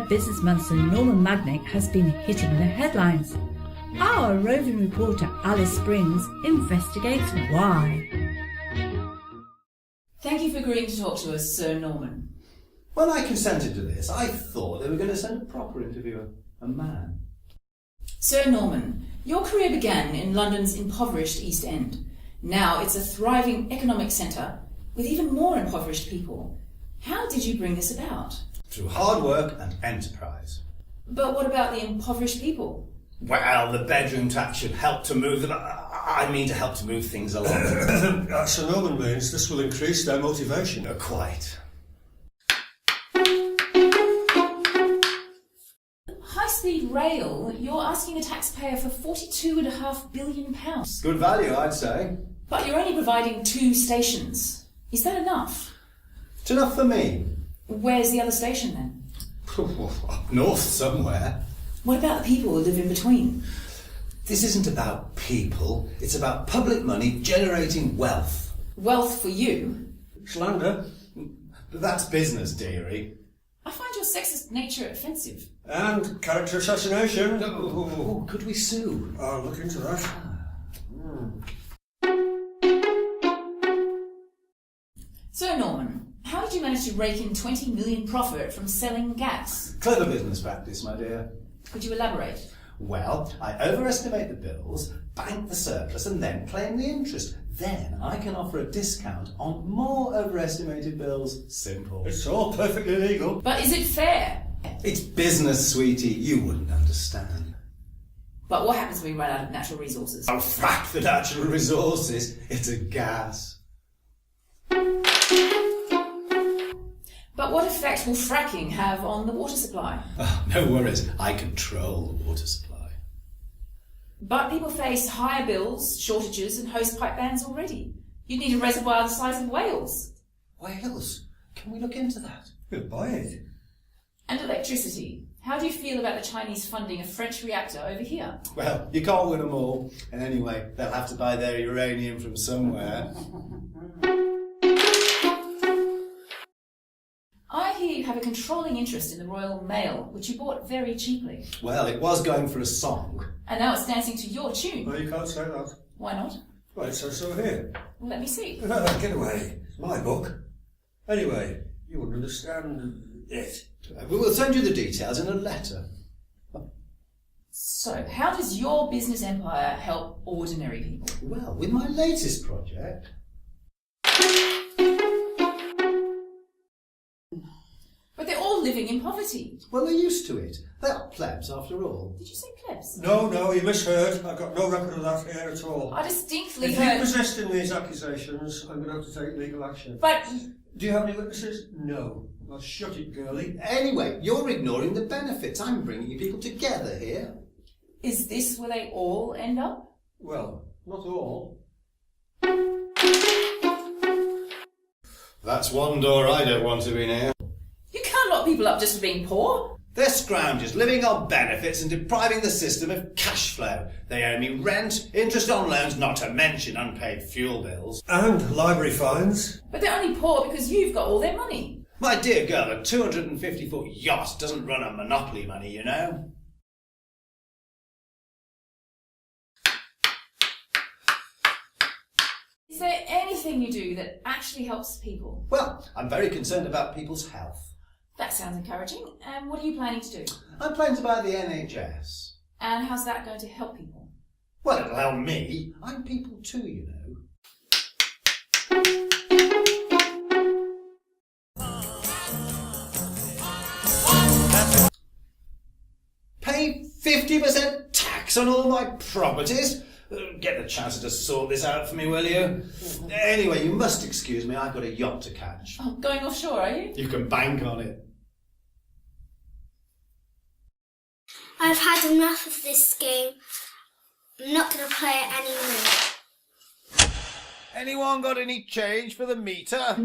businessman Sir Norman Magnick has been hitting the headlines. Our roving reporter Alice Springs investigates why. Thank you for agreeing to talk to us, Sir Norman. When I consented to this, I thought they were going to send a proper interviewer, a man. Sir Norman, your career began in London's impoverished East End. Now it's a thriving economic centre with even more impoverished people. How did you bring this about? Through hard work and enterprise. But what about the impoverished people? Well, the bedroom tax should help to move them. To help to move things along. Sir Norman means this will increase their motivation. Quite. High-speed rail, you're asking the taxpayer for £42.5 billion. Good value, I'd say. But you're only providing 2 stations. Is that enough? It's enough for me. Where's the other station then? Up north somewhere. What about the people who live in between? This isn't about people, it's about public money generating wealth. Wealth for you? Slander. But that's business, dearie. I find your sexist nature offensive. And character assassination. Oh, could we sue? I'll look into that. Sir Norman, how did you manage to rake in 20 million profit from selling gas? Clever business practice, my dear. Could you elaborate? Well, I overestimate the bills, bank the surplus and then claim the interest. Then I can offer a discount on more overestimated bills. Simple. It's all perfectly legal. But is it fair? It's business, sweetie. You wouldn't understand. But what happens when we run out of natural resources? Oh, frack the natural resources. It's a gas. But what effect will fracking have on the water supply? Oh, no worries. I control the water supply. But people face higher bills, shortages and hose pipe bans already. You'd need a reservoir the size of Wales. Wales? Can we look into that? We'll buy it. And electricity. How do you feel about the Chinese funding a French reactor over here? Well, you can't win them all. And anyway, they'll have to buy their uranium from somewhere. I hear you have a controlling interest in the Royal Mail, which you bought very cheaply. Well, it was going for a song. And now it's dancing to your tune. No, you can't say that. Why not? Well, it says so here. Well, let me see. Get away. It's my book. Anyway, you wouldn't understand it. We will send you the details in a letter. So, how does your business empire help ordinary people? Well, with my latest project... But they're all living in poverty. Well, they're used to it. They are plebs, after all. Did you say plebs? No, you misheard. I've got no record of that here at all. I distinctly If you heard... persist in these accusations, I'm going to have to take legal action. But... Do you have any witnesses? No. Well, shut it, girlie. Anyway, you're ignoring the benefits. I'm bringing people together here. Is this where they all end up? Well, not all. That's one door I don't want to be near. You can't lock people up just for being poor. They're scroungers living on benefits and depriving the system of cash flow. They owe me rent, interest on loans, not to mention unpaid fuel bills. And library fines. But they're only poor because you've got all their money. My dear girl, a 250-foot yacht doesn't run on Monopoly money, you know. Is there anything you do that actually helps people? Well, I'm very concerned about people's health. That sounds encouraging. And what are you planning to do? I'm planning to buy the NHS. And how's that going to help people? Well, it'll help me. I'm people too, you know. Pay 50% tax on all my properties? Get the chancellor to sort this out for me, will you? Anyway, you must excuse me, I've got a yacht to catch. Oh, going offshore, are you? You can bank on it. I've had enough of this game. I'm not going to play it anymore. Anyone got any change for the meter?